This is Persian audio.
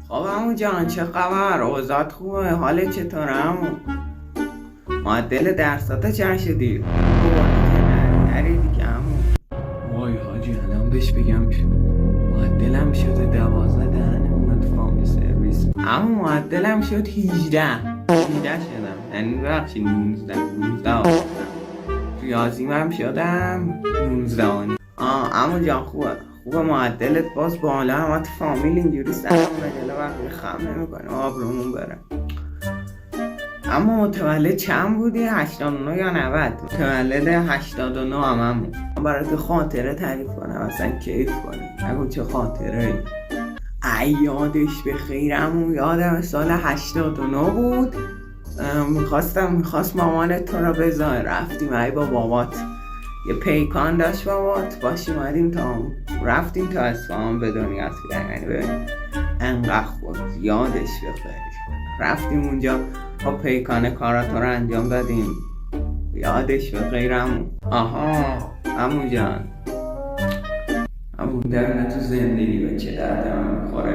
خب عمو جان چه خبر؟ اوضاعت خوبه؟ حالت چطوره عمو؟ معدل درسات چند شدی؟ نری دیگه عمو. وای حاجی الان بهش بگم معدلم شده 12 دهنمون تو فامیل سرویس. عمو معدلم شد 18 شدم، یعنی ببخشید 19 ریاضیم هم شدم 19 آنی. عمو جان خوبه معدلت باز بالا، اما تو فامیل اینجوری سرمونه جلو وقتی خم نمیکنه آبرومون بره. اما متولد چند بودی؟ 89 یا 90؟ متولد 89 هم برات خاطره تعریف کنم اصلا کیف کنی. نگو چه خاطره ای یادش بخیر. عمو یادم سال 89 بود، میخواست مامانت تو رو بذاره، رفتیم ای با بابات، یه پیکان داشت بابات، باش اومدیم رفتیم تا اصفهان به دنیا یعنی ببین انقدر خود یادش بخیر. رفتیم اونجا با پیکان کاراتو رو انجام دادیم، یادش بخیر عمو. عمو جان عمو درنه تو زندگی به چه درد من میخوره